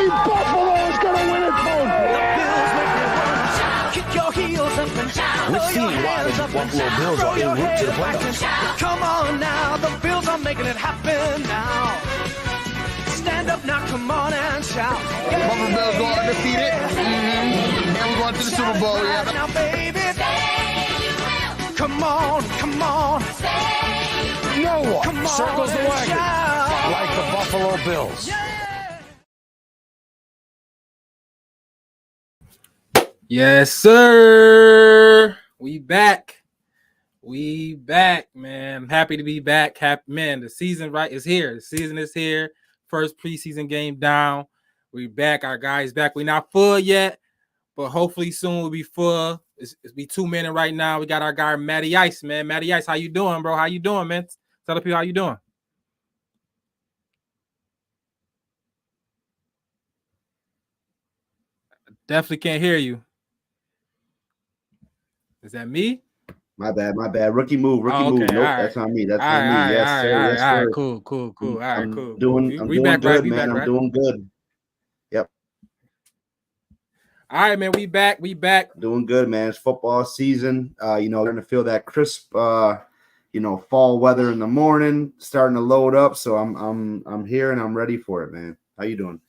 believe Buffalo is going to win it, folks. Kick your heels up and down. Let's see why the Buffalo Bills are en route to the playoffs. Come on now, the Bills are making it happen now. Stand up now, come on and shout. Buffalo Bills go undefeated. And we're going to the Super Bowl. Yeah. Now, baby, come on, come on. No one Come on circles the and wagon shout. like the Buffalo Bills. Yes, sir. We back. We back, man. I'm happy to be back. Happy, man. The season is here. The season is here. First preseason game down. We back. Our guys back. We're not full yet, but hopefully soon we'll be full. It's be 2 minutes right now. We got our guy Matty Ice, man. Matty Ice, how you doing, bro? How you doing, man? Tell the people how you doing. Definitely can't hear you. Is that me? My bad. Rookie move. Nope, right. that's not me. That's not me. Yes, sir. Yes, sir. Cool. All right, cool. I'm doing good, man. I'm doing good. Yep. All right, man. We back. Doing good, man. It's football season. Starting to feel that crisp, fall weather in the morning. Starting to load up. So I'm here and I'm ready for it, man. How you doing?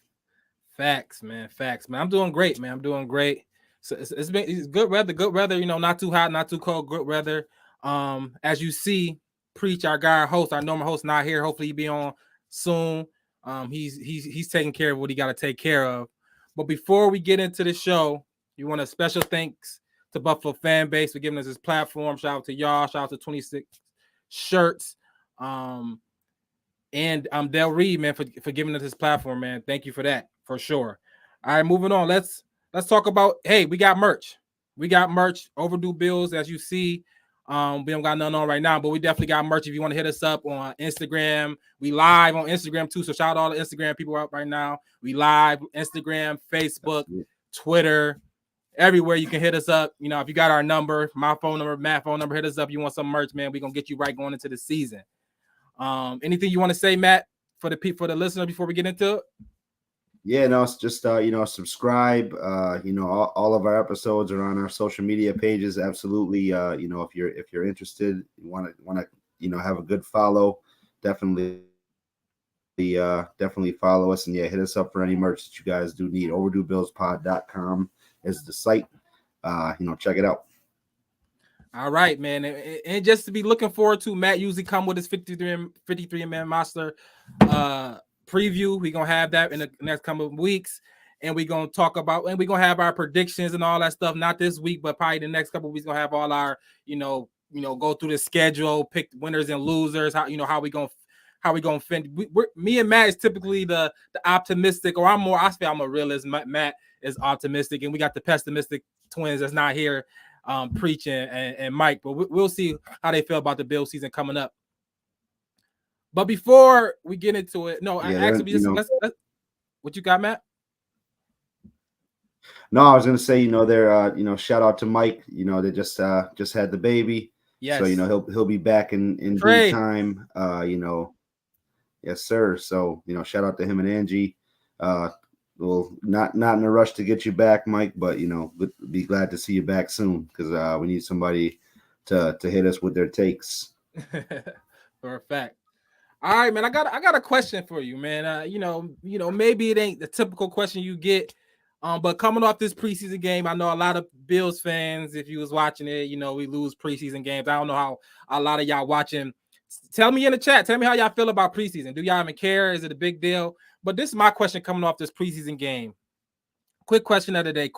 Facts, man. I'm doing great, man. So it's good weather, not too hot, not too cold, good weather. As you see, Preach, our normal host, not here. Hopefully he'll be on soon. He's taking care of what he got to take care of. But before we get into the show, you want a special thanks to Buffalo fan base for giving us this platform. Shout out to y'all. Shout out to 26 shirts. And Del Reed, man, for giving us this platform, man. Thank you for that, for sure. All right, moving on. Let's talk about, hey, we got merch. Overdue Bills, as you see. We don't got nothing on right now, but we definitely got merch. If you want to hit us up on Instagram, we live on Instagram too. So shout out to all the Instagram people out right now. We live Instagram, Facebook, Twitter, everywhere you can hit us up. If you got our number, my phone number, Matt's phone number, hit us up. You want some merch, man? We're gonna get you right going into the season. Anything you want to say, Matt, for the listener before we get into it? Yeah, no, it's just subscribe. All of our episodes are on our social media pages. Absolutely. If you're interested, you want to have a good follow, definitely follow us, and hit us up for any merch that you guys do need. OverdueBillsPod.com is the site. Check it out. All right, man. And just to be looking forward to, Matt usually come with his 53-man monster preview. We're gonna have that in the next couple of weeks, and we're gonna talk about, and we're gonna have our predictions and all that stuff, not this week, but probably the next couple of weeks. Gonna have all our go through the schedule, pick winners and losers, how we gonna finish. Me and Matt is typically the optimistic, or I'm a realist. Matt is optimistic, and we got the pessimistic twins that's not here, preaching and Mike, but we'll see how they feel about the Bill season coming up. But before we get into it, let's what you got, Matt? No, I was gonna say, they're shout out to Mike. They just had the baby. Yes. So he'll be back in due time. Yes, sir. So shout out to him and Angie. Well, not in a rush to get you back, Mike, but be glad to see you back soon, because we need somebody to hit us with their takes. For a fact. All right, man. I got a question for you, man. Maybe it ain't the typical question you get, but coming off this preseason game, I know a lot of Bills fans, if you was watching it, we lose preseason games. I don't know how a lot of y'all watching. Tell me in the chat. Tell me how y'all feel about preseason. Do y'all even care? Is it a big deal? But this is my question coming off this preseason game. Quick question of the day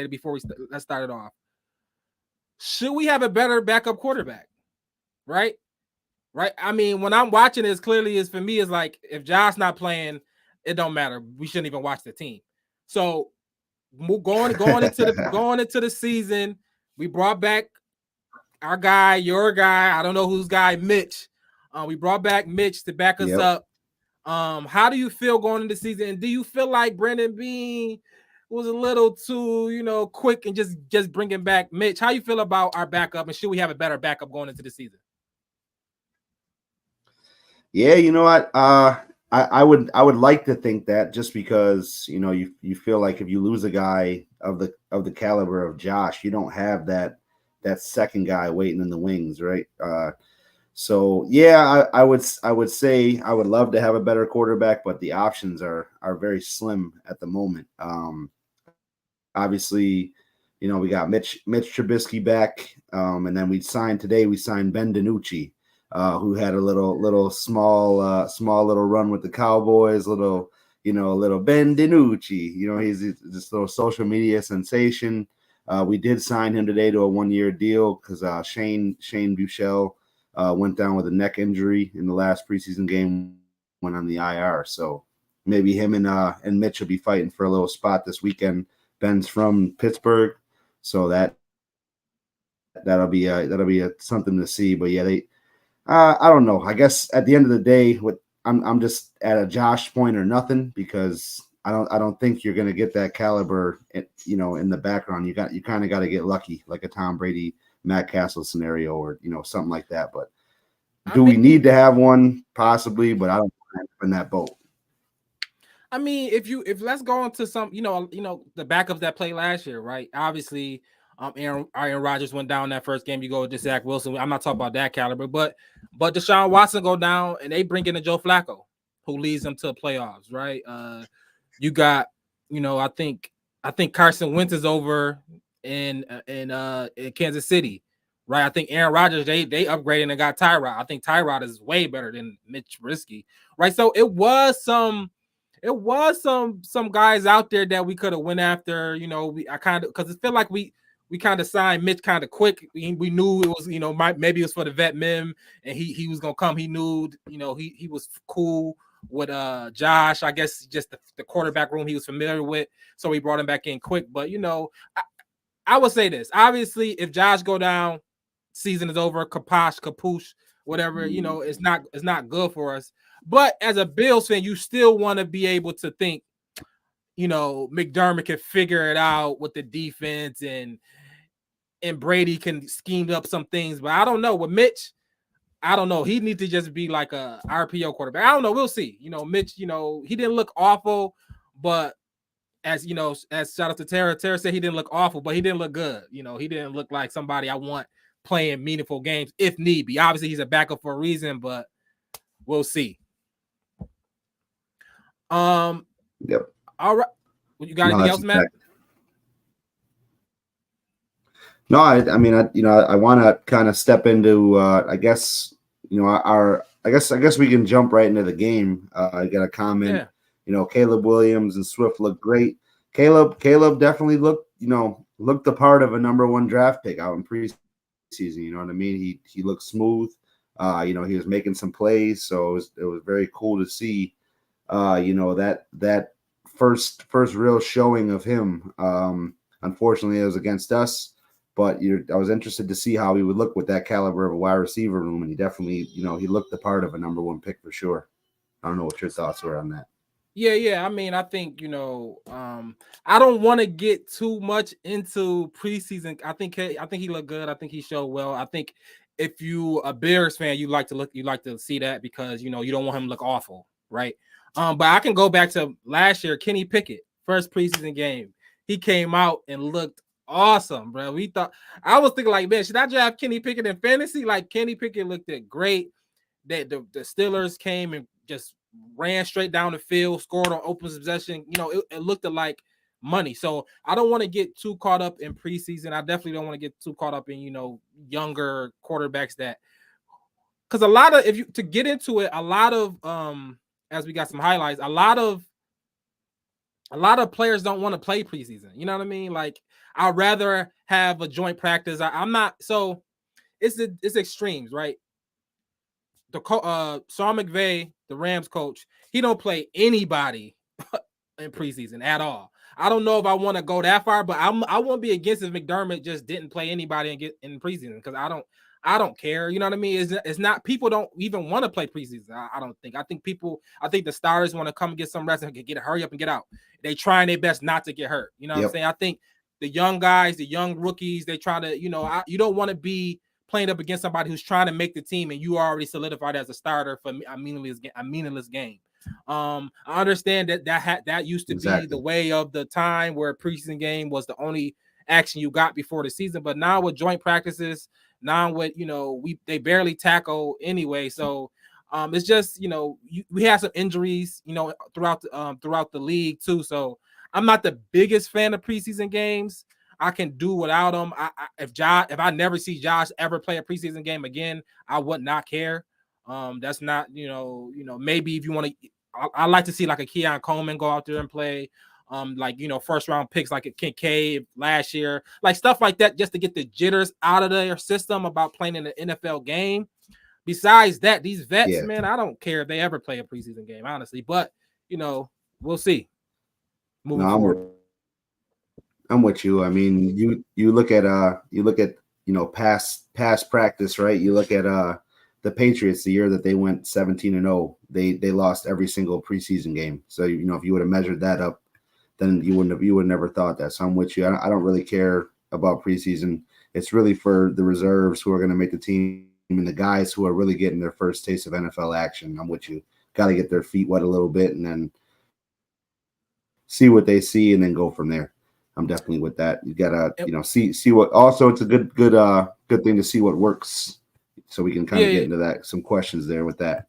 before let's start it off. Should we have a better backup quarterback? Right? I mean, when I'm watching this, clearly is for me is like, if Josh not playing, it don't matter. We shouldn't even watch the team. So going into the season, we brought back our guy, your guy. I don't know whose guy, Mitch. We brought back Mitch to back us up. How do you feel going into the season? And do you feel like Brandon Beane was a little too, quick and just bringing back Mitch? How you feel about our backup, and should we have a better backup going into the season? Yeah, you know what? I would like to think that, just because you feel like if you lose a guy of the caliber of Josh, you don't have that second guy waiting in the wings, right? So yeah, I would say I would love to have a better quarterback, but the options are very slim at the moment. Obviously, we got Mitch Trubisky back, and then we signed Ben DiNucci, who had a little small little run with the Cowboys, little Ben DiNucci. He's this little social media sensation. We did sign him today to a 1-year deal because Shane Buechele went down with a neck injury in the last preseason game, went on the IR. So maybe him and Mitch will be fighting for a little spot this weekend. Ben's from Pittsburgh, so that'll be something to see. But yeah, I don't know. I guess at the end of the day, I'm just at a Josh point or nothing, because I don't think you're going to get that caliber, in the background. You kind of got to get lucky, like a Tom Brady, Matt Castle scenario, or something like that. But we need to have one? Possibly, but I don't think in that boat. I mean, if let's go into some, the backups that played last year, right? Obviously, Aaron Rodgers went down that first game. You go to Zach Wilson. I'm not talking about that caliber, but Deshaun Watson go down, and they bring in a Joe Flacco, who leads them to the playoffs, right? You got, I think Carson Wentz is over in Kansas City, right? I think Aaron Rodgers, they upgraded and got Tyrod. I think Tyrod is way better than Mitch Trubisky, right? So it was some guys out there that we could have went after. Because it felt like we kind of signed Mitch kind of quick. We knew it was, maybe it was for the vet mem, and he was gonna come. He knew, he was cool with Josh. I guess just the quarterback room he was familiar with, so he brought him back in quick. But I would say this. Obviously, if Josh go down, season is over. Kapoosh, whatever. It's not good for us. But as a Bills fan, you still want to be able to think, McDermott can figure it out with the defense, and Brady can scheme up some things. But I don't know. With Mitch, I don't know. He needs to just be like a RPO quarterback. I don't know. We'll see. Mitch, he didn't look awful, but as shout out to Tara. Tara said he didn't look awful, but he didn't look good. He didn't look like somebody I want playing meaningful games if need be. Obviously, he's a backup for a reason, but we'll see. Yep. All right. You got anything else, Matt? No, I mean, I want to kind of step into, I guess, I guess we can jump right into the game. I got a comment. Yeah. Caleb Williams and Swift look great. Caleb definitely looked the part of a number 1 draft pick out in preseason. You know what I mean? He looked smooth. He was making some plays, so it was very cool to see. That first real showing of him. Unfortunately, it was against us, but I was interested to see how he would look with that caliber of a wide receiver room, and he definitely, he looked the part of a number 1 pick for sure. I don't know what your thoughts were on that. Yeah. I mean, I think, I don't want to get too much into preseason. I think he looked good. I think he showed well. I think if you a Bears fan, you like to see that, because you don't want him to look awful, right? But I can go back to last year, Kenny Pickett, first preseason game. He came out and looked awesome, bro. I was thinking like, man, should I draft Kenny Pickett in fantasy? Like, Kenny Pickett looked great. That the Steelers came and just ran straight down the field, scored on open possession. It looked like money. So I don't want to get too caught up in preseason. I definitely don't want to get too caught up in, younger quarterbacks because a lot of, to get into it, a lot of, as we got some highlights, a lot of players don't want to play preseason. You know what I mean? Like, I'd rather have a joint practice. I'm not, so it's extremes, right? Sean McVay, the Rams coach, he don't play anybody in preseason at all. I don't know if I want to go that far, but I won't be against if McDermott just didn't play anybody and get in preseason, because I don't care. You know what I mean? It's not, people don't even want to play preseason. I don't think. I think the stars want to come and get some rest and hurry up and get out. They trying their best not to get hurt. You know what I'm saying? I think the young guys, the young rookies, they try to, you don't want to be playing up against somebody who's trying to make the team and you already solidified as a starter for a meaningless game. I understand that used to be the way of the time where preseason game was the only action you got before the season, but now with joint practices, now with they barely tackle anyway, so it's just we had some injuries throughout the league too, so I'm not the biggest fan of preseason games. I can do without them. If I never see Josh ever play a preseason game again, I would not care. That's not maybe if you want to, I like to see like a Keon Coleman go out there and play. First round picks like a Kincaid last year, like stuff like that, just to get the jitters out of their system about playing in the NFL game. Besides that, these vets, man, I don't care if they ever play a preseason game, honestly. But we'll see. Moving forward. I'm with you. I mean, you look at past practice, right? You look at the Patriots the year that they went 17-0. They lost every single preseason game. So if you would have measured that up, then you would have never thought that. So I'm with you. I don't really care about preseason. It's really for the reserves who are going to make the team and the guys who are really getting their first taste of NFL action. I'm with you. Got to get their feet wet a little bit and then see what they see and then go from there. I'm definitely with that. You gotta, see what. Also, it's a good thing to see what works, so we can kind of get into that. Some questions there with that.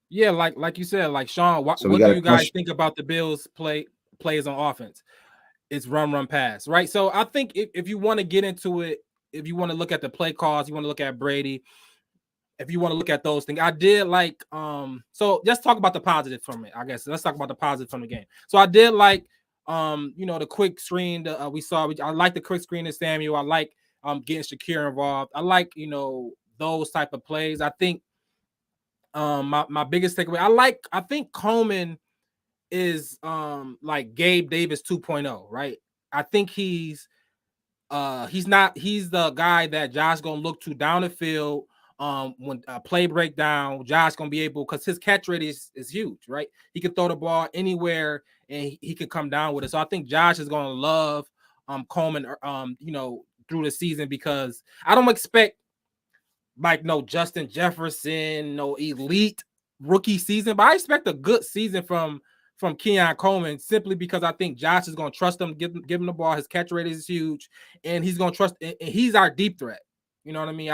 Yeah, like you said, like Sean, what do you guys think about the Bills plays on offense? It's run, pass, right? So I think if you want to get into it, if you want to look at the play calls, you want to look at Brady. If you want to look at those things, I did like. So let's talk about the positive from it. I guess let's talk about the positive from the game. So I did like. The quick screen we saw. I like the quick screen to Samuel. I like getting Shakir involved. I like those type of plays. I think my biggest takeaway. I think Coleman is like Gabe Davis 2.0, right? I think he's the guy that Josh gonna look to down the field. When play breakdown, Josh gonna be able, because his catch rate is huge, right? He can throw the ball anywhere and he can come down with it. So I think Josh is gonna love Coleman through the season, because I don't expect like no Justin Jefferson, no elite rookie season, but I expect a good season from Keon Coleman, simply because I think Josh is gonna trust him, give him the ball. His catch rate is huge, and he's gonna trust, and he's our deep threat. You know what I mean?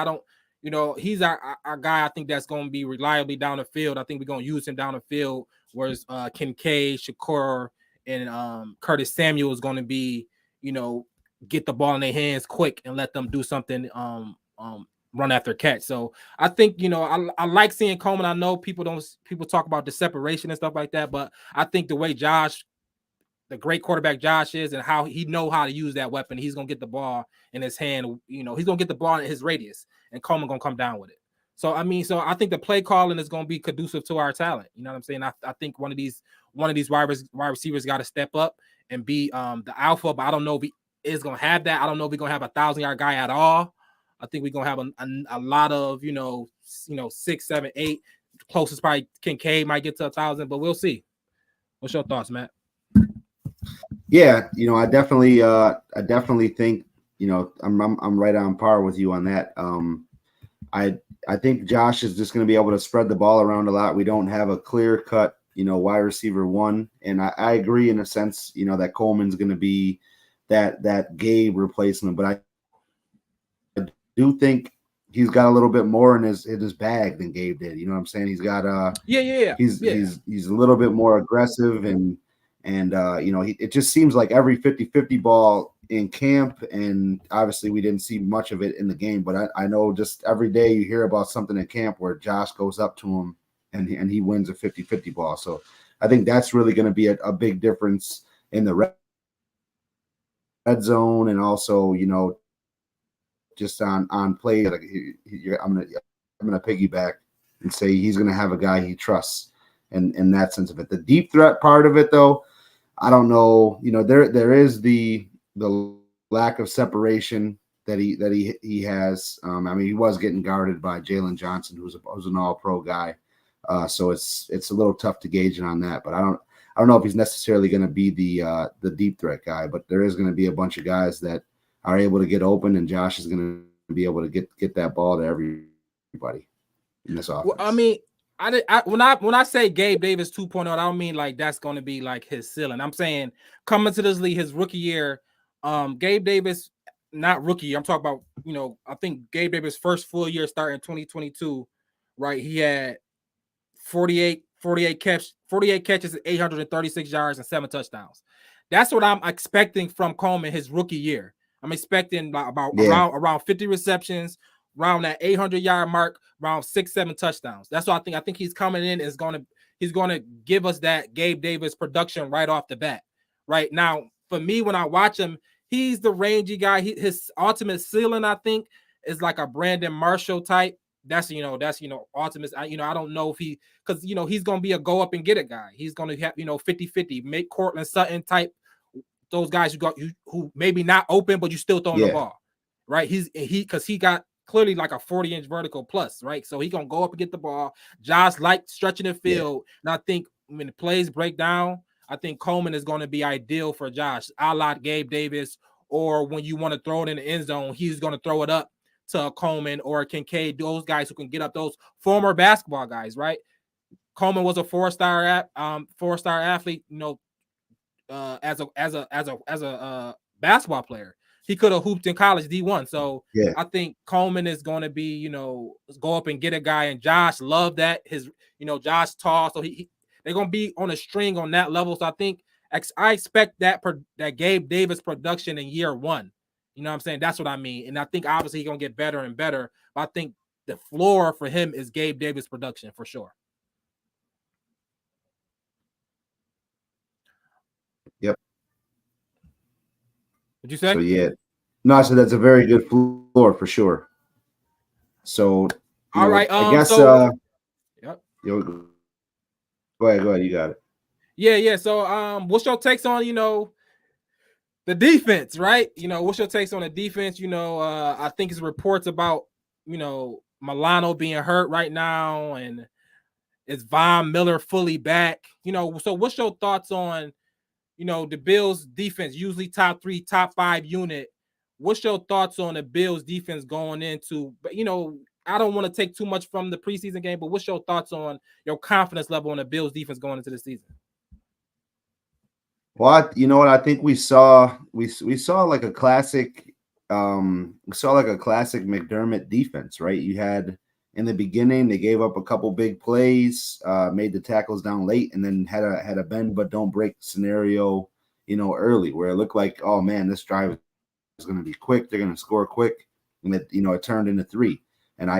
He's our guy. I think that's going to be reliably down the field. I think we're going to use him down the field, whereas Kincaid, Shakur, and Curtis Samuel is going to be, get the ball in their hands quick and let them do something, run after catch. So I think, I like seeing Coleman. I know people talk about the separation and stuff like that, but I think the way the great quarterback Josh is, and how he know how to use that weapon, he's going to get the ball in his hand. He's going to get the ball in his radius, and Coleman going to come down with it. So, I think the play calling is going to be conducive to our talent. You know what I'm saying? I think one of these wide receivers got to step up and be the alpha, but I don't know if he is going to have that. I don't know if we're going to have a 1,000-yard guy at all. I think we're going to have a lot of, 6, 7, 8. Closest probably Kincaid might get to 1,000, but we'll see. What's your thoughts, Matt? Yeah, I definitely think, I'm right on par with you on that. I think Josh is just going to be able to spread the ball around a lot. We don't have a clear cut, wide receiver one, and I agree in a sense, that Coleman's going to be that Gabe replacement, but I do think he's got a little bit more in his bag than Gabe did. You know what I'm saying? He's got he's a little bit more aggressive, and it just seems like every 50-50 ball in camp, and obviously we didn't see much of it in the game, but I know just every day you hear about something in camp where Josh goes up to him and he wins a 50-50 ball. So I think that's really going to be a big difference in the red zone, and also, just on play. Like I'm gonna piggyback and say he's gonna have a guy he trusts, and in that sense of it. The deep threat part of it, though, I don't know. There is the lack of separation that he has. He was getting guarded by Jalen Johnson, who's an all-pro guy. So it's a little tough to gauge on that. But I don't know if he's necessarily going to be the deep threat guy. But there is going to be a bunch of guys that are able to get open, and Josh is going to be able to get that ball to everybody in this offense. Well, When I say Gabe Davis 2.0, I don't mean like that's going to be like his ceiling. I'm saying coming to this league, his rookie year, Gabe Davis, not rookie year. I'm talking about, I think Gabe Davis' first full year starting in 2022, right? He had 48 catches, 836 yards, and 7 touchdowns. That's what I'm expecting from Coleman his rookie year. I'm expecting around 50 receptions, around that 800-yard mark, around 6-7 touchdowns. That's what I think. I think he's coming in he's going to give us that Gabe Davis production right off the bat. Right now, for me, when I watch him, he's the rangy guy. His ultimate ceiling, I think, is like a Brandon Marshall type. That's ultimate. I don't know if because he's gonna be a go up and get it guy. He's gonna have 50-50, make Cortland Sutton type, those guys who maybe not open, but you still throwing the ball, right? Because he got clearly like a 40-inch vertical plus, right? So he gonna go up and get the ball. Josh like stretching the field, and I think when the plays break down, I think Coleman is going to be ideal for Josh, a la Gabe Davis, or when you want to throw it in the end zone, he's going to throw it up to Coleman or Kincaid, those guys who can get up, those former basketball guys, right? Coleman was a four-star athlete, as a basketball player. He could have hooped in college D1. So I think Coleman is going to be, go up and get a guy, and Josh loved that. Josh tall, so they're going to be on a string on that level. So I think I expect that Gabe Davis production in year one. You know what I'm saying? That's what I mean. And I think obviously he's going to get better and better. But I think the floor for him is Gabe Davis production for sure. Yep. What'd you say? So, no, I said that's a very good floor for sure. So, all right. I guess, yep. Go ahead. You got it. Yeah. So, what's your takes on, the defense, right? What's your takes on the defense? I think it's reports about, Milano being hurt right now, and is Von Miller fully back? So what's your thoughts on, the Bills defense, usually top 3, top 5 unit? What's your thoughts on the Bills defense going into, I don't want to take too much from the preseason game, but what's your thoughts on your confidence level on the Bills defense going into the season? Well, you know what? I think we saw like a classic, McDermott defense, right? You had in the beginning they gave up a couple big plays, made the tackles down late, and then had a bend but don't break scenario, early where it looked like, oh man, this drive is going to be quick. They're going to score quick, and it turned into 3. And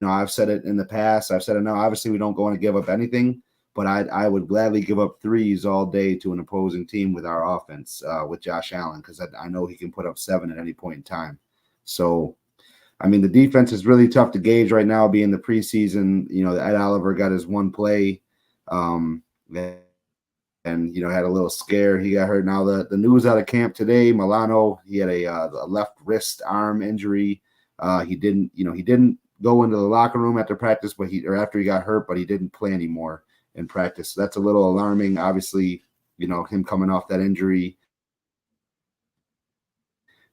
I've said it in the past. I've said it now. Obviously, we don't want to give up anything. But I would gladly give up 3s all day to an opposing team with our offense, with Josh Allen, because I know he can put up 7 at any point in time. So, I mean, the defense is really tough to gauge right now, being the preseason. Ed Oliver got his one play, and had a little scare. He got hurt. Now the news out of camp today, Milano, he had a left wrist arm injury. He didn't go into the locker room after practice, after he got hurt, but he didn't play anymore in practice. So that's a little alarming. Obviously, him coming off that injury,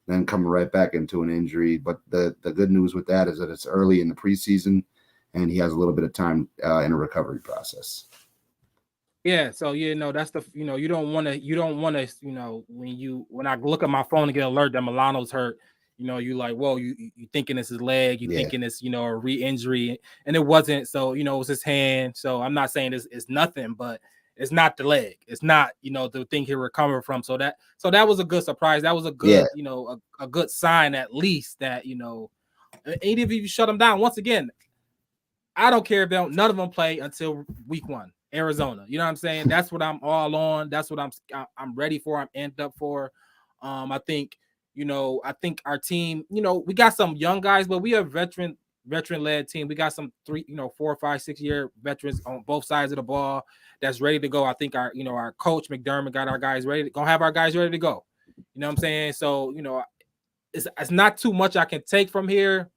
then coming right back into an injury. But the good news with that is that it's early in the preseason, and he has a little bit of time in a recovery process. Yeah, so that's the you don't want to when I look at my phone and get an alert that Milano's hurt, you like, whoa, you thinking it's his leg, thinking it's a re-injury, and it wasn't. So it was his hand. So I'm not saying it's nothing, but it's not the leg. It's not the thing he recovered from. So that was a good surprise. That was a good a good sign, at least, that even if you shut him down once again, I don't care if none of them play until week 1, Arizona. You know what I'm saying? That's what I'm all on. That's what I'm ready for. I'm amped up for. I think our team, we got some young guys, but we have veteran-led team. We got some 3, 4, 5, 6 year veterans on both sides of the ball that's ready to go. I think our coach McDermott got our guys ready. Gonna have our guys ready to go. You know what I'm saying? So, it's not too much I can take from here.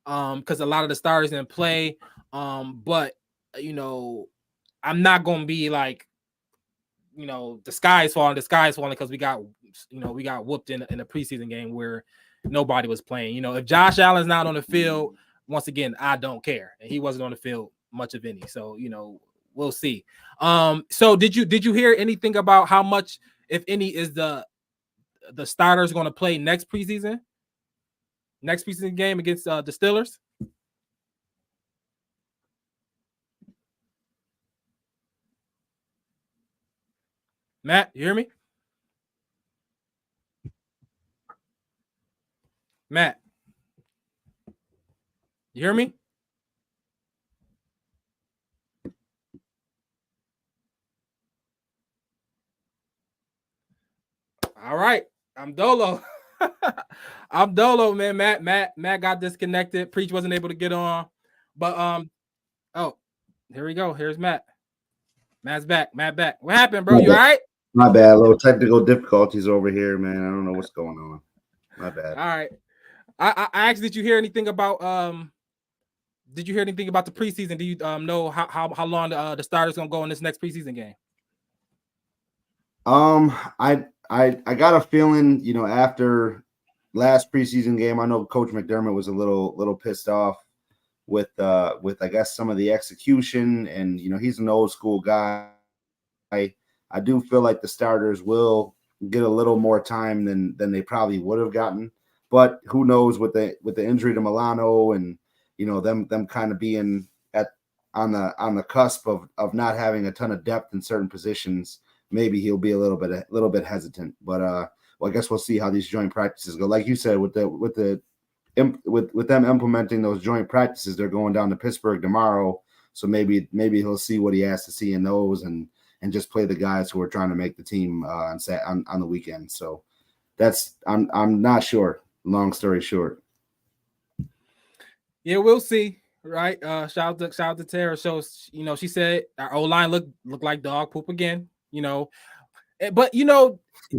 Because a lot of the stars didn't play. But I'm not gonna be like, the sky is falling because we got whooped in a preseason game where nobody was playing. If Josh Allen's not on the field, once again, I don't care. And he wasn't on the field much of any. So, we'll see. So did you hear anything about how much, if any, is the starters going to play next preseason game against the Steelers? Matt, you hear me? Matt, you hear me? All right, I'm Dolo. I'm Dolo, man. Matt got disconnected. Preach wasn't able to get on, but oh, here we go. Here's Matt. Matt's back. Matt back. What happened, bro? You all right? My bad. A little technical difficulties over here, man. I don't know what's going on. My bad. All right. I asked, did you hear anything about the preseason? Do you know how long the starter's gonna go in this next preseason game? I got a feeling, after last preseason game, I know Coach McDermott was a little pissed off with I guess some of the execution, and he's an old school guy. I do feel like the starters will get a little more time than they probably would have gotten, but who knows with the injury to Milano and them kind of being on the cusp of not having a ton of depth in certain positions. Maybe he'll be a little bit hesitant, but well, I guess we'll see how these joint practices go. Like you said, with them implementing those joint practices, they're going down to Pittsburgh tomorrow, so maybe he'll see what he has to see in those and just play the guys who are trying to make the team on the weekend. So I'm not sure. Long story short, yeah, we'll see. Right? Shout out to Tara. So she said our O-line look like dog poop again. But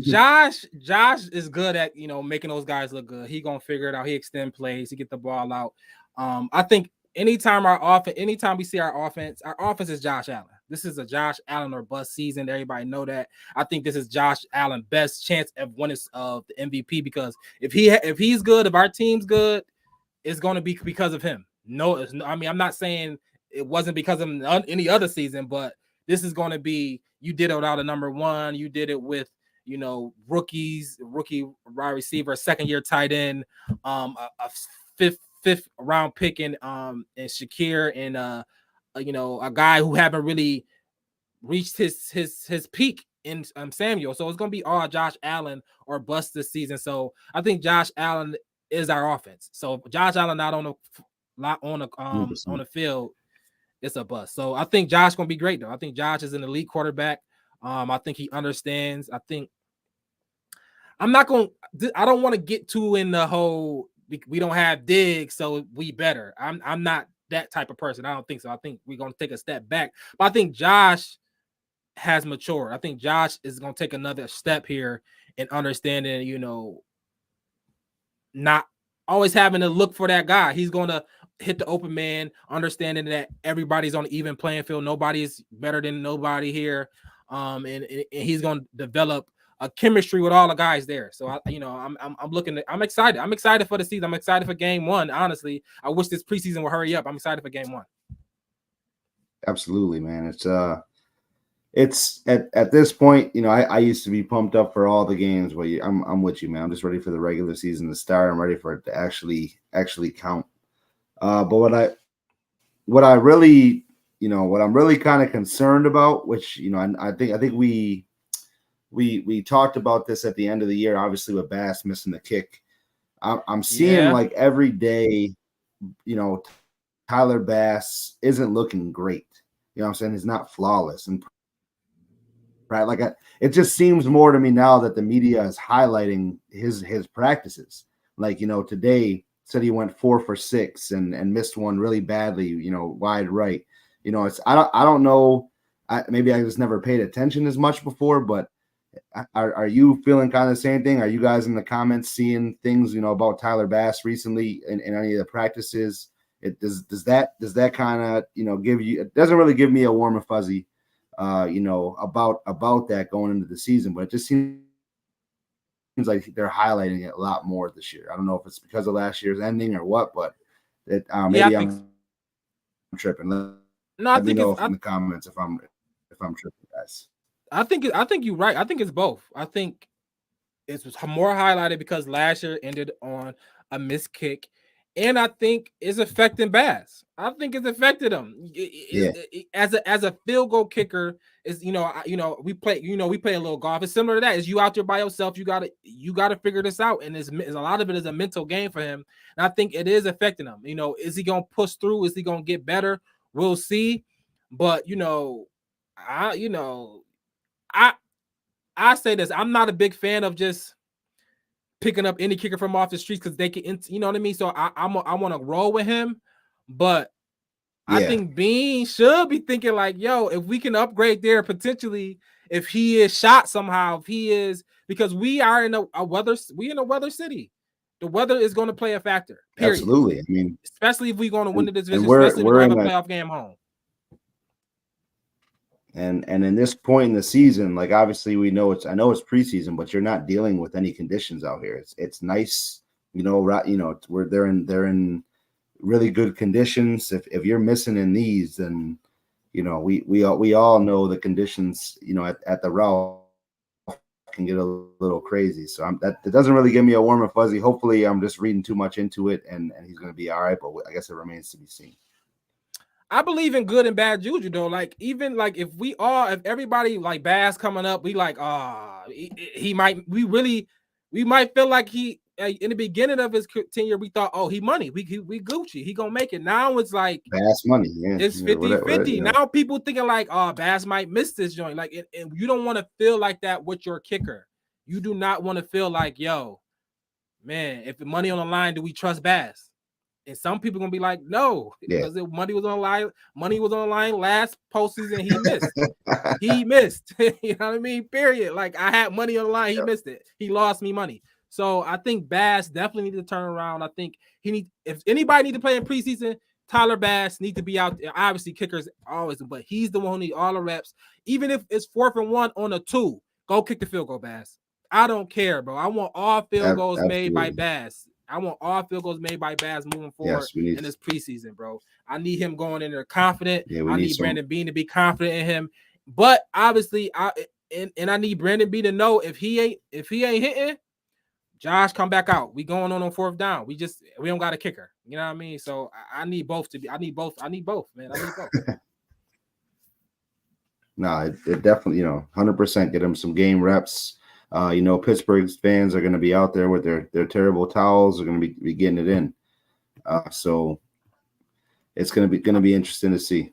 Josh is good at making those guys look good. He gonna figure it out. He extend plays. He get the ball out. I think anytime we see our offense is Josh Allen. This is a Josh Allen or bust season. Everybody know that. I think this is Josh Allen's best chance of winning the MVP, because if he's good, if our team's good, it's going to be because of him. No, I mean, I'm not saying it wasn't because of any other season, but this is going to be, you did it without a number one. You did it with, rookie wide receiver, second-year tight end, a fifth round pick and Shakir, and a guy who haven't really reached his peak in Samuel. So it's going to be all Josh Allen or bust this season. So I think Josh Allen is our offense. So if Josh Allen not on the field, it's a bust. So I think Josh gonna be great though. I think Josh is an elite quarterback. I think he understands. I don't want to get too in the whole we don't have Diggs, so we better. I'm not that type of person. I don't think so. I think we're gonna take a step back. But I think Josh has matured. I think Josh is gonna take another step here in understanding, not always having to look for that guy. He's gonna hit the open man, understanding that everybody's on an even playing field. Nobody's better than nobody here. And he's gonna develop a chemistry with all the guys there. So I'm excited. I'm excited for the season. I'm excited for game one. Honestly, I wish this preseason would hurry up. I'm excited for game one. Absolutely, man. It's at this point, I used to be pumped up for all the games, but I'm with you, man. I'm just ready for the regular season to start. I'm ready for it to actually count. But what I'm really kind of concerned about, which I think we talked about this at the end of the year, obviously with Bass missing the kick. I'm seeing like every day, Tyler Bass isn't looking great. You know what I'm saying? He's not flawless, and right, it just seems more to me now that the media is highlighting his practices. Like, today said he went 4 for 6 and missed one really badly, wide right. I don't know. Maybe I just never paid attention as much before, but are you feeling kind of the same thing? Are you guys in the comments seeing things, about Tyler Bass recently in any of the practices? Does that kind of, give you, it doesn't really give me a warm and fuzzy, about that going into the season, but it just seems like they're highlighting it a lot more this year. I don't know if it's because of last year's ending or what, but Maybe I'm tripping. No, I Let me think know it's in the comments if I'm tripping, guys. I think you're right. I think it's both. I think it's more highlighted because last year ended on a missed kick, and I think it's affecting Bass. I think it's affected him. As a field goal kicker, is we play a little golf. It's similar to that. Is you out there by yourself? You gotta figure this out, and it's a lot of it is a mental game for him. And I think it is affecting him. Is he gonna push through? Is he gonna get better? We'll see. But I say this. I'm not a big fan of just picking up any kicker from off the streets because they can, you know what I mean? So I want to roll with him, but I think Bean should be thinking like, yo, if we can upgrade there potentially, if he is shot somehow, if he is, because we are in a weather city. The weather is going to play a factor. Period. Absolutely. I mean, especially if we're going to win the division, we're especially if we're going to have a playoff game home. And in this point in the season, like obviously I know it's preseason, but you're not dealing with any conditions out here. It's nice, where they're in really good conditions. If you're missing in these, then we all know the conditions, at the route can get a little crazy. So that doesn't really give me a warm and fuzzy. Hopefully I'm just reading too much into it and he's going to be all right, but I guess it remains to be seen. I believe in good and bad juju though. Like even like if everybody like Bass coming up, we like we might feel like he in the beginning of his tenure we thought he money we Gucci, he gonna make it. Now it's like Bass money, it's 50-50. Now people thinking like Bass might miss this joint. Like and you don't want to feel like that with your kicker. You do not want to feel like, yo, man, if the money on the line, do we trust Bass? And some people gonna be like, no, because money was on the line. Money was on the line last postseason. He missed. He missed. You know what I mean? Period. Like I had money on the line. He missed it. He lost me money. So I think Bass definitely need to turn around. I think if anybody need to play in preseason, Tyler Bass need to be out there. Obviously, kickers always, but he's the one who need all the reps. Even if it's 4th and 1 on a 2, go kick the field goal, Bass. I don't care, bro. I want all field goals made by Bass. I want all field goals made by Bass moving forward in this preseason, bro. I need him going in there confident. I need Brandon Bean to be confident in him. But obviously, I need Brandon Bean to know if he ain't hitting, Josh, come back out. We going on 4th down. We don't got a kicker. You know what I mean? So I need both to be. I need both, man. I need both. No, it definitely, 100% get him some game reps. Pittsburgh fans are going to be out there with their terrible towels. They're going to be getting it in. So it's going to be interesting to see.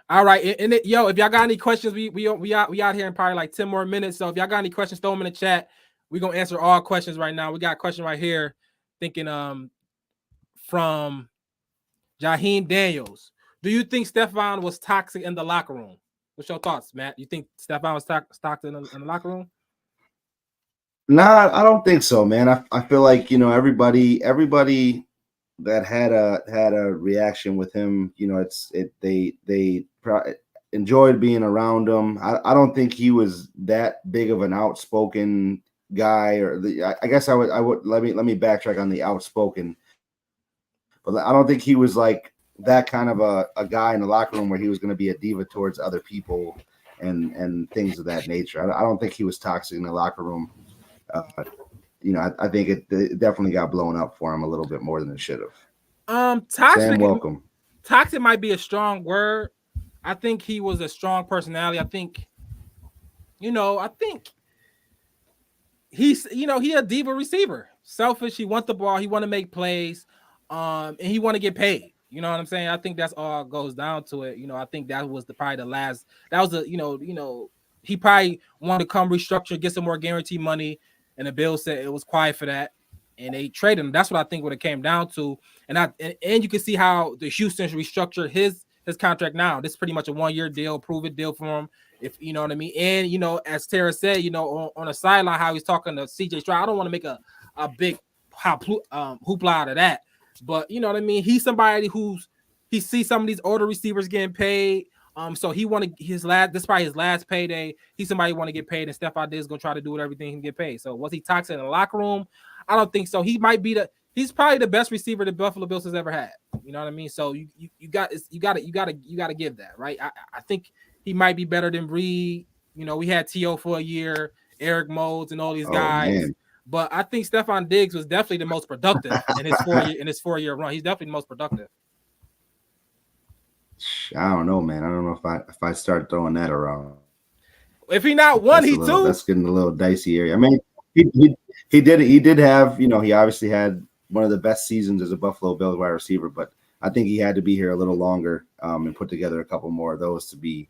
All right, and if y'all got any questions, we out here in probably like 10 more minutes. So if y'all got any questions, throw them in the chat. We're gonna answer all questions right now. We got a question right here, thinking from Jaheim Daniels. Do you think Stephon was toxic in the locker room? What's your thoughts, Matt? You think Stephon was toxic in the locker room? Nah, I don't think so, man. I feel like everybody that had a reaction with him, they enjoyed being around him. I don't think he was that big of an outspoken guy, I guess I would let me backtrack on the outspoken, but I don't think he was like that kind of a guy in the locker room where he was going to be a diva towards other people and things of that nature. I don't think he was toxic in the locker room. I think it definitely got blown up for him a little bit more than it should have. Toxic. Sam, welcome. Toxic might be a strong word. I think he was a strong personality. I think he's he a diva receiver. Selfish. He wants the ball. He want to make plays. And he want to get paid. You know what I'm saying? I think that's all it goes down to it. I think that was probably the last. That was he probably wanted to come restructure, get some more guaranteed money. And the Bills said it was quiet for that, and they traded him. That's what I think what it came down to. And you can see how the Houston's restructured his contract now. This is pretty much a 1-year deal, prove-it deal for him. If you know what I mean. And as Tara said, on the sideline, how he's talking to CJ Stroud. I don't want to make a big hoopla out of that, but you know what I mean. He's somebody he sees some of these older receivers getting paid. So he wanted this probably his last payday. He's somebody who want to get paid, and Stephon Diggs is gonna try to do everything he can get paid. So was he toxic in the locker room? I don't think so. He might be he's probably the best receiver the Buffalo Bills has ever had. You know what I mean? So you got to give that, right? I think he might be better than Reed. You know, we had T.O. for a year, Eric Moulds, and all these guys. Man. But I think Stephon Diggs was definitely the most productive in his 4-year run. He's definitely the most productive. I don't know, man. I don't know if I start throwing that around. If he not one, he two. That's getting a little dicey area. I mean, he did have, you know, he obviously had one of the best seasons as a Buffalo Bills wide receiver, but I think he had to be here a little longer and put together a couple more of those to be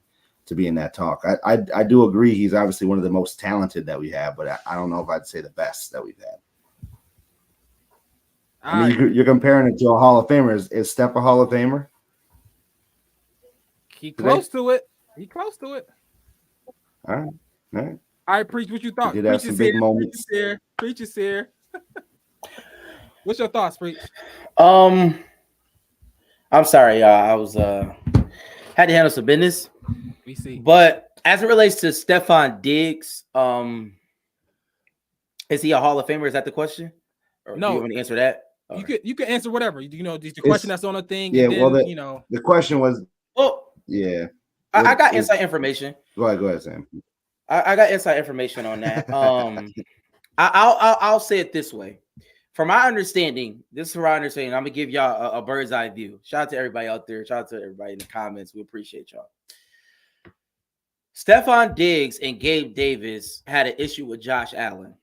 in that talk. I do agree he's obviously one of the most talented that we have, but I don't know if I'd say the best that we've had. I mean, you're comparing it to a Hall of Famer. Is Steph a Hall of Famer? He close to it. He close to it. All right. I preach what you thought. He did have some big moments. Preach is here. What's your thoughts, Preach? I'm sorry, I was had to handle some business. We see. But as it relates to Stephon Diggs, is he a Hall of Famer? Is that the question? Or no. Do you want to answer that? You can answer whatever. You know, the question that's on the thing. Yeah, then, well, the question was. Well, yeah. I got inside information. Go ahead, Sam. I got inside information on that. I'll say it this way. From my understanding, I'm gonna give y'all a bird's eye view. Shout out to everybody out there. Shout out to everybody in the comments. We appreciate y'all. Stephon Diggs and Gabe Davis had an issue with Josh Allen.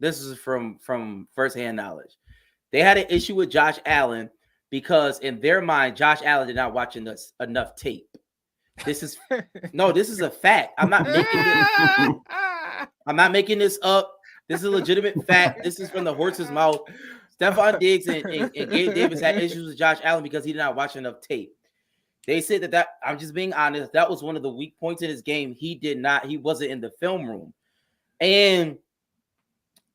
This is from firsthand knowledge. They had an issue with Josh Allen because in their mind, Josh Allen did not watch enough tape. This is a fact. I'm not making this up. This is a legitimate fact. This is from the horse's mouth. Stephon Diggs and Gabe Davis had issues with Josh Allen because he did not watch enough tape. They said that I'm just being honest. That was one of the weak points in his game. He wasn't in the film room. And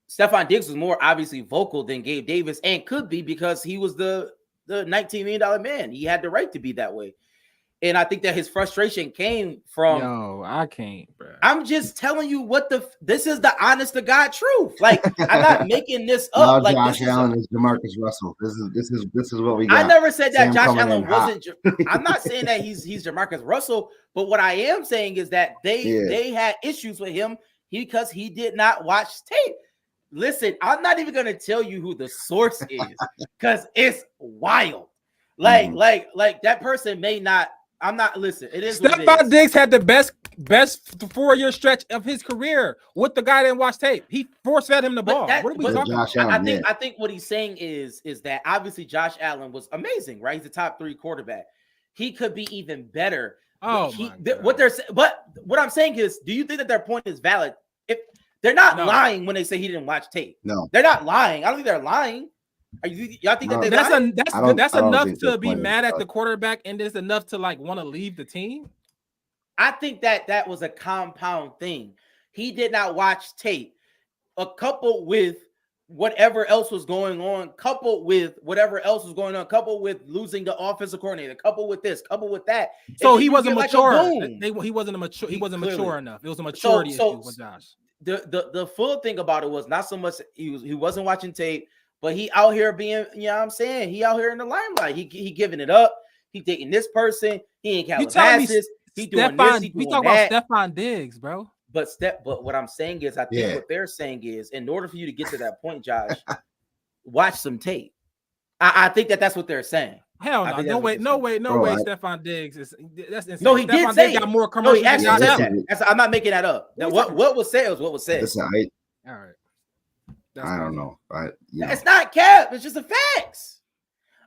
Stephon Diggs was more obviously vocal than Gabe Davis and could be because he was the $19 million man. He had the right to be that way. And I think that his frustration came from. No, I can't, bro. I'm just telling you this is the honest to God truth. Like I'm not making this up. Like Josh Allen is DeMarcus Russell. This is what we got. I never said that Sam Josh Allen wasn't. I'm not saying that he's DeMarcus Russell, but what I am saying is that they had issues with him because he did not watch tape. Listen, I'm not even gonna tell you who the source is because it's wild. Like that person may not. I'm not. Listen, it is. Stephon Diggs had the best 4-year stretch of his career with the guy that didn't watch tape. He force-fed him the ball. What are we talking about? I think what he's saying is that obviously Josh Allen was amazing, right? He's a top 3 quarterback. He could be even better. Oh, what I'm saying is, do you think that their point is valid? If they're not lying when they say he didn't watch tape, no, they're not lying. I don't think they're lying. Y'all think that that's enough to be mad at the quarterback, and it's enough to like want to leave the team? I think that was a compound thing. He did not watch tape, coupled with whatever else was going on, coupled with losing the offensive coordinator, coupled with this, coupled with that. So he wasn't mature. He wasn't mature. He wasn't mature enough. It was a maturity issue with Josh. The full thing about it was not so much he wasn't watching tape. But he out here being, you know what I'm saying? He out here in the limelight. He giving it up. He dating this person. He ain't Calabasas. He doing this. He doing we talk about Stephon Diggs, bro. But what I'm saying is, I think what they're saying is, in order for you to get to that point, Josh, watch some tape. I think that's what they're saying. Hell no! No way! Stephon Diggs that's insane. No, he Stephon did say Diggs got more commercials. No, he actually said that. I'm not making that up. Now, what was said was what was said. Listen, all right. I don't know. It's not cap. It's just the facts.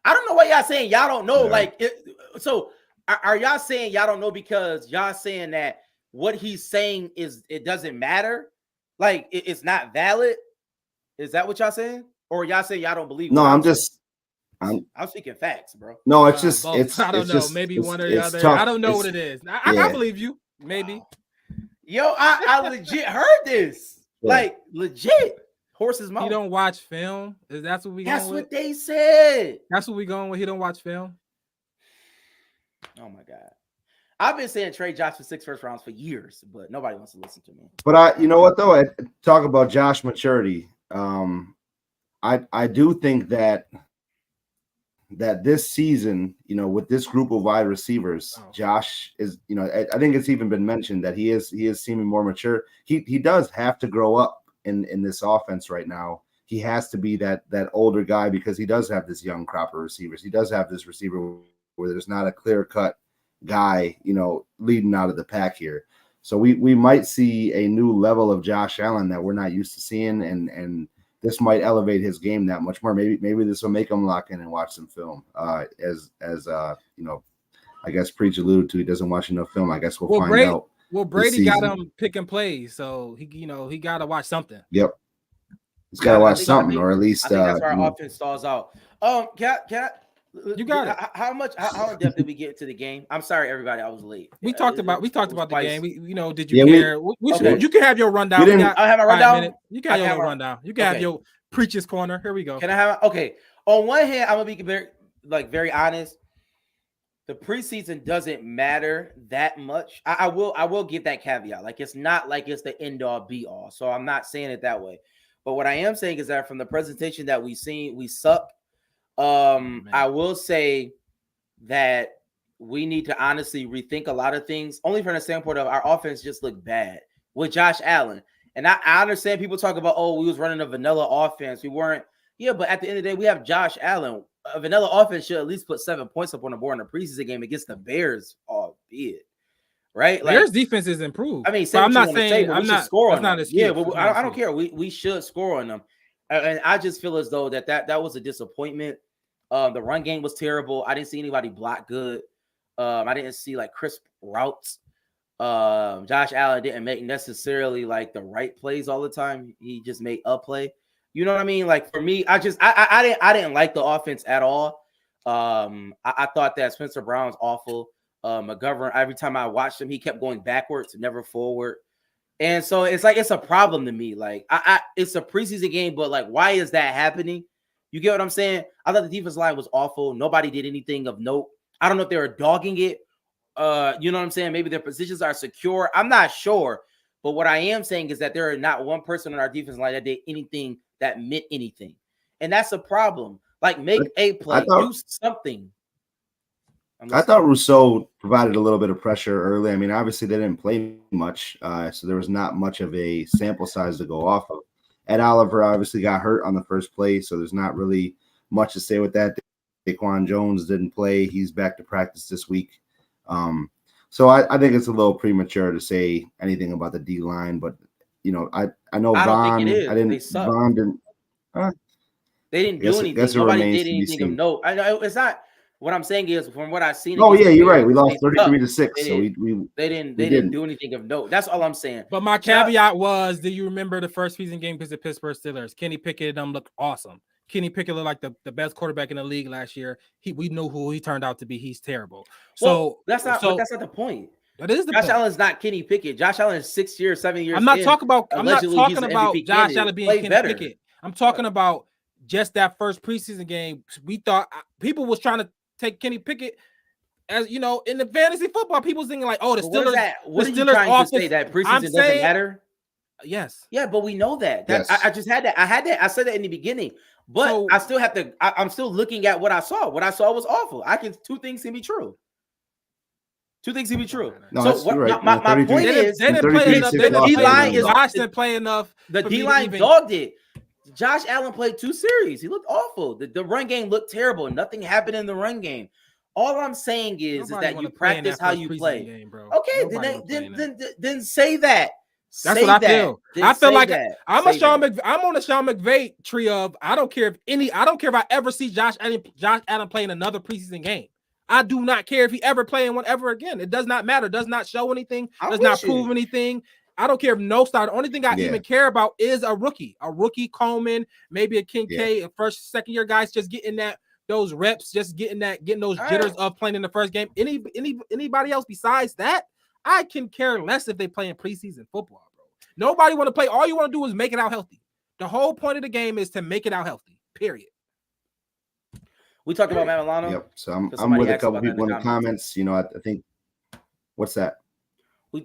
I don't know why y'all saying y'all don't know. Yeah. So are y'all saying y'all don't know because y'all saying that what he's saying is it doesn't matter? Like it's not valid? Is that what y'all saying? Or y'all saying y'all don't believe? No, I'm speaking facts, bro. No, it's just I don't know. Maybe one or the other. Tough. I don't know what it is. I believe you. Maybe. Yo, I legit heard this. Yeah. Like legit. Horse's mouth. He don't watch film. That's what we. That's what they said. That's what we going with. He don't watch film. Oh my god, I've been saying trade Josh for 6 first rounds for years, but nobody wants to listen to me. But you know what though? I talk about Josh maturity. I do think that this season, with this group of wide receivers, Josh is, I think it's even been mentioned that he is seeming more mature. He does have to grow up in this offense right now. He has to be that older guy because he does have this young crop of receivers. He does have this receiver where there's not a clear-cut guy, leading out of the pack here. So we might see a new level of Josh Allen that we're not used to seeing, and this might elevate his game that much more. Maybe this will make him lock in and watch some film. As I guess Preach alluded to, he doesn't watch enough film. I guess we'll find out. Well, Brady got him picking plays, so he got to watch something. Yep, he's got to watch something, or at least I think that's where our offense stalls out. You got it. How in depth did we get into the game? I'm sorry, everybody, I was late. We talked about the game. Did you care? You can have your rundown. I have a rundown. You can have your rundown. You can have your Preacher's corner. Here we go. Can I have? Okay. On one hand, I'm gonna be very honest. The preseason doesn't matter that much. I will give that caveat. Like, it's not like it's the end all be all. So I'm not saying it that way. But what I am saying is that from the presentation that we've seen, we suck. I will say that we need to honestly rethink a lot of things, only from the standpoint of our offense just looked bad with Josh Allen. And I understand people talk about, we was running a vanilla offense. We weren't. Yeah, but at the end of the day, we have Josh Allen. A vanilla offense should at least put 7 points up on the board in a preseason game against the Bears, albeit. Right? Like, Bears defense is improved. I mean, I'm not saying I'm not score on them. Yeah, but I don't care. We should score on them. And I just feel as though that was a disappointment. The run game was terrible. I didn't see anybody block good. I didn't see crisp routes. Josh Allen didn't make necessarily the right plays all the time. He just made a play. You know what I mean? Like, for me, I didn't like the offense at all. I thought that Spencer Brown's awful. McGovern, every time I watched him, he kept going backwards, never forward. And so it's a problem to me. Like, it's a preseason game, but why is that happening? You get what I'm saying? I thought the defense line was awful. Nobody did anything of note. I don't know if they were dogging it. You know what I'm saying? Maybe their positions are secure. I'm not sure. But what I am saying is that there are not one person on our defense line that did anything that meant anything. And that's a problem. Make a play, do something. I thought Rousseau provided a little bit of pressure early. I mean, obviously they didn't play much, so there was not much of a sample size to go off of. Ed Oliver obviously got hurt on the first play, so there's not really much to say with that. Daquan Jones didn't play. He's back to practice this week. So I think it's a little premature to say anything about the D-line, but, I know Vaughn. Vaughn didn't. They didn't do anything. Nobody did anything of note. I know it's not. What I'm saying is, from what I've seen. Oh yeah, you're right. We lost 33-6. They didn't do anything of note. That's all I'm saying. But my caveat was, do you remember the first preseason game against the Pittsburgh Steelers? Kenny Pickett looked awesome. Kenny Pickett looked like the best quarterback in the league last year. We knew who he turned out to be. He's terrible. So that's not the point. That is the Josh point. Allen's not Kenny Pickett. Josh Allen is 6 years, 7 years. I'm not talking about Josh Allen being Kenny better. Pickett. I'm talking about just that first preseason game. We thought people was trying to take Kenny Pickett as in the fantasy football. People thinking the Steelers. What are you trying to say, that preseason doesn't matter? Yes. Yeah, but we know that. Yes. I just had that. I had that. I said that in the beginning, but I still have to. I'm still looking at what I saw. What I saw was awful. Two things can be true. Two things can be true. No, so right. my point is, they didn't play enough. The D-line didn't play enough. The D-line dogged it. Josh Allen played 2 series. He looked awful. The run game looked terrible. Nothing happened in the run game. All I'm saying is that you practice how you play. Game, bro. Okay, then say that. That's what I feel. I feel like I'm on a Sean McVay tree of I don't care if I ever see Josh Allen play in another preseason game. I do not care if he ever play in one ever again. It does not matter. Does not show anything. Does not prove anything. I don't care if no starter. The only thing I even care about is a rookie Coleman, maybe a Kincaid, a first, second year guys just getting those reps, just getting those jitters of playing in the first game. Anybody else besides that, I can care less if they play in preseason football, bro. Nobody want to play. All you want to do is make it out healthy. The whole point of the game is to make it out healthy. Period. We talked about Matt Milano. Yep. So I'm with a couple people in the comments. I think. What's that?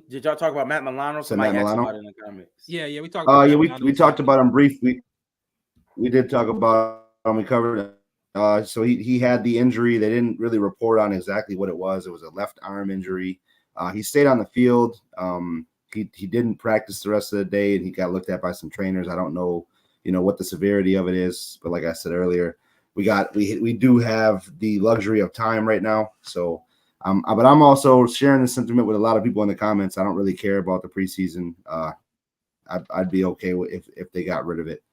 Did y'all talk about Matt Milano? Matt Milano? In the comments. Yeah, we talked. We talked about him briefly. we did talk about. We covered. So he had the injury. They didn't really report on exactly what it was. It was a left arm injury. He stayed on the field. He didn't practice the rest of the day, and he got looked at by some trainers. I don't know, what the severity of it is, but like I said earlier, we do have the luxury of time right now. So, but I'm also sharing the sentiment with a lot of people in the comments. I don't really care about the preseason. I'd be okay if they got rid of it,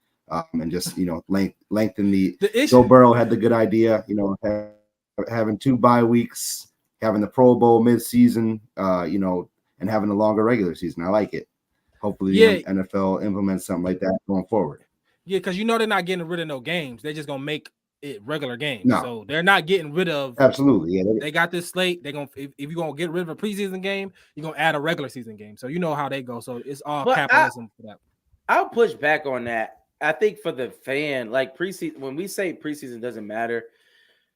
and just lengthen the Joe Burrow had the good idea, having 2 bye weeks, having the Pro Bowl midseason, and having a longer regular season. I like it. Hopefully, the NFL implements something like that going forward. Yeah, because they're not getting rid of no games. They're just gonna make it regular games. No. So they're not getting rid of. Absolutely, yeah. They got this slate. They're gonna if you're gonna get rid of a preseason game, you're gonna add a regular season game. So you know how they go. So it's all capitalism for that. I'll push back on that. I think for the fan, like preseason, when we say preseason doesn't matter,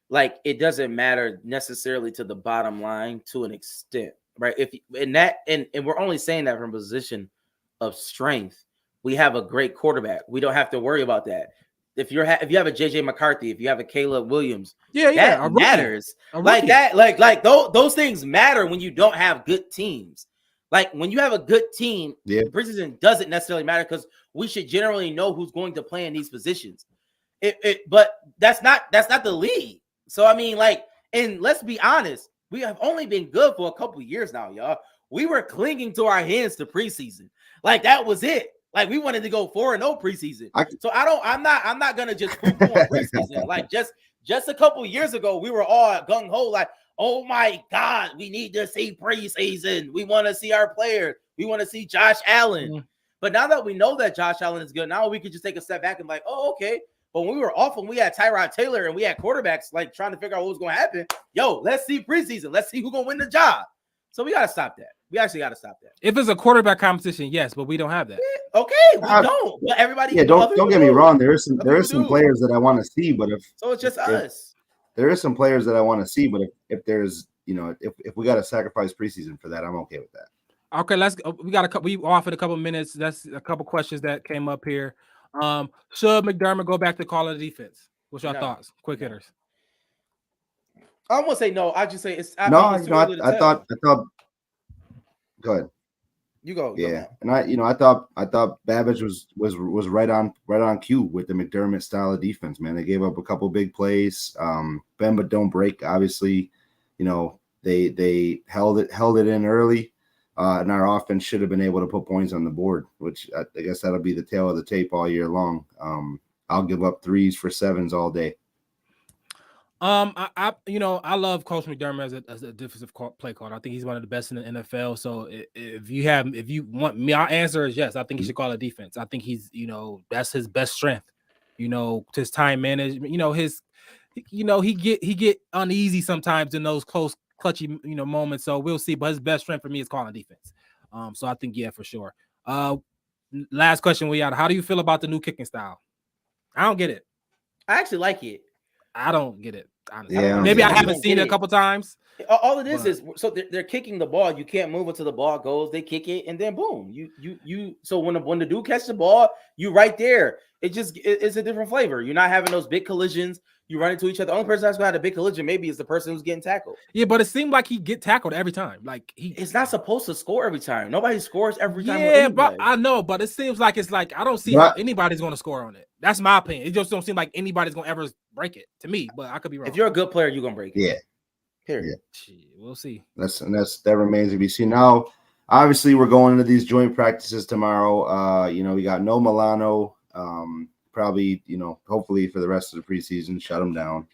like it doesn't matter necessarily to the bottom line to an extent, right? And we're only saying that from a position of strength. We have a great quarterback. We don't have to worry about that. If you have a JJ McCarthy, if you have a Caleb Williams, that matters. Like that, like those things matter when you don't have good teams. Like when you have a good team, preseason doesn't necessarily matter because we should generally know who's going to play in these positions. But that's not the league. So I mean, and let's be honest, we have only been good for a couple of years now, y'all. We were clinging to our hands to preseason. Like that was it. Like we wanted to go 4-0 preseason. So I'm not gonna just poo-poo on preseason. Like just a couple of years ago, we were all gung ho, like, oh my God, we need to see preseason. We want to see our players. We want to see Josh Allen. Mm-hmm. But now that we know that Josh Allen is good, now we could just take a step back and oh, okay. But when we were off and we had Tyrod Taylor and we had quarterbacks like trying to figure out what was going to happen, let's see preseason. Let's see who's going to win the job. So we got to stop that. We actually got to stop that. If it's a quarterback competition, yes, but we don't have that. Yeah, okay, we don't. But everybody. Yeah, don't get me wrong. There is some players that I want to see, but so it's just us. There is some players that I want to see, but if there's if we got to sacrifice preseason for that, I'm okay with that. Okay, we offered a couple minutes. That's a couple questions that came up here. Should McDermott go back to call of defense? What's your thoughts? Quick hitters. I won't say no. I just say it's. I thought. Go ahead. You go. Yeah, and I thought Babbage was right on cue with the McDermott style of defense. Man, they gave up a couple big plays. Bend but don't break. Obviously, they held it in early, and our offense should have been able to put points on the board. Which I guess that'll be the tail of the tape all year long. I'll give up 3s for 7s all day. I love Coach McDermott as a defensive play caller. I think he's one of the best in the NFL. So if you want me, our answer is yes. I think he should call a defense. I think he's, that's his best strength. His time management. He get uneasy sometimes in those close, clutchy, moments. So we'll see. But his best strength for me is calling defense. So I think for sure. Last question we got. How do you feel about the new kicking style? I don't get it. I actually like it. I don't get it. Honestly. Yeah, maybe I haven't seen it a couple times. All it is so they're kicking the ball. You can't move until the ball goes. They kick it and then boom. You. So when the dude catches the ball, you right there. It's a different flavor. You're not having those big collisions. You run into each other. The only person that's going to have a big collision maybe is the person who's getting tackled. Yeah, but it seemed like he get tackled every time. Like it's not supposed to score every time. Nobody scores every time. Yeah, but I know, but it seems like it's like I don't see how anybody's going to score on it. That's my opinion. It just don't seem like anybody's going to ever break it to me. But I could be wrong. If you're a good player, you're going to break it. Yeah. Period. Yeah. We'll see. That remains to be seen. Now, obviously, we're going into these joint practices tomorrow. We got no Milano. Probably, hopefully for the rest of the preseason, shut them down.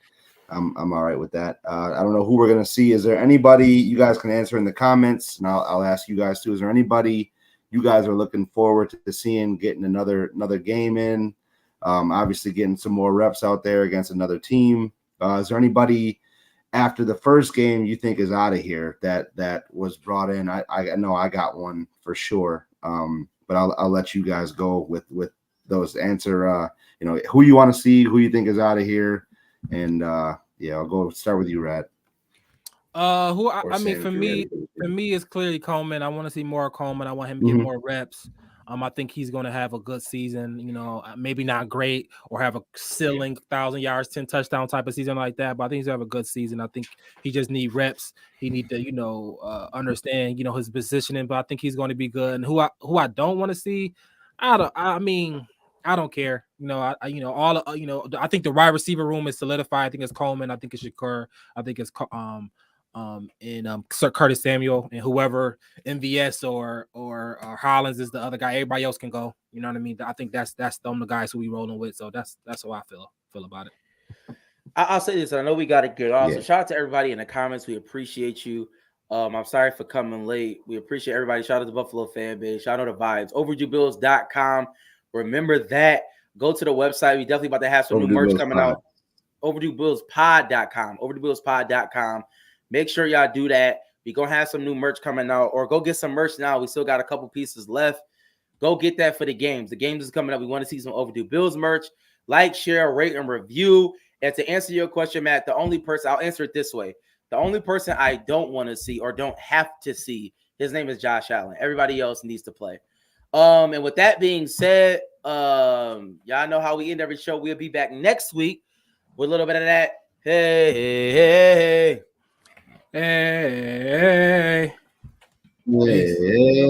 I'm all right with that. I don't know who we're gonna see. Is there anybody you guys can answer in the comments? And I'll ask you guys too. Is there anybody you guys are looking forward to seeing getting another game in? Obviously getting some more reps out there against another team. Is there anybody after the first game you think is out of here that was brought in? I know I got one for sure. But I'll let you guys go with those answer. Who you want to see, who you think is out of here, and I'll go start with you, Rad. For me, it's clearly Coleman. I want to see more Coleman. I want him to get more reps. I think he's going to have a good season. You know, maybe not great or have a ceiling 1,000 yards, 10 touchdown type of season like that. But I think he's gonna have a good season. I think he just need reps. He need to, understand, his positioning. But I think he's going to be good. And who I don't want to see, I don't care. I think the wide receiver room is solidified. I think it's Coleman. I think it's Shakur. I think it's Sir Curtis Samuel, and whoever MVS or Hollins is the other guy. Everybody else can go. You know what I mean? I think that's them the guys who we rolling with. So that's how I feel about it. I'll say this. I know we got to get off. So shout out to everybody in the comments. We appreciate you. I'm sorry for coming late. We appreciate everybody. Shout out to the Buffalo fan base. Shout out to Vibes. OverdueBills.com. Remember that. Go to the website. We definitely about to have some new merch coming out. OverdueBillsPod.com. OverdueBillsPod.com. Make sure y'all do that. We're going to have some new merch coming out, or go get some merch now. We still got a couple pieces left. Go get that for the games. The games is coming up. We want to see some Overdue Bills merch. Like, share, rate, and review. And to answer your question, Matt, I'll answer it this way. The only person I don't want to see or don't have to see, his name is Josh Allen. Everybody else needs to play. And with that being said, y'all know how we end every show. We'll be back next week with a little bit of that. Hey. Hey. Yeah.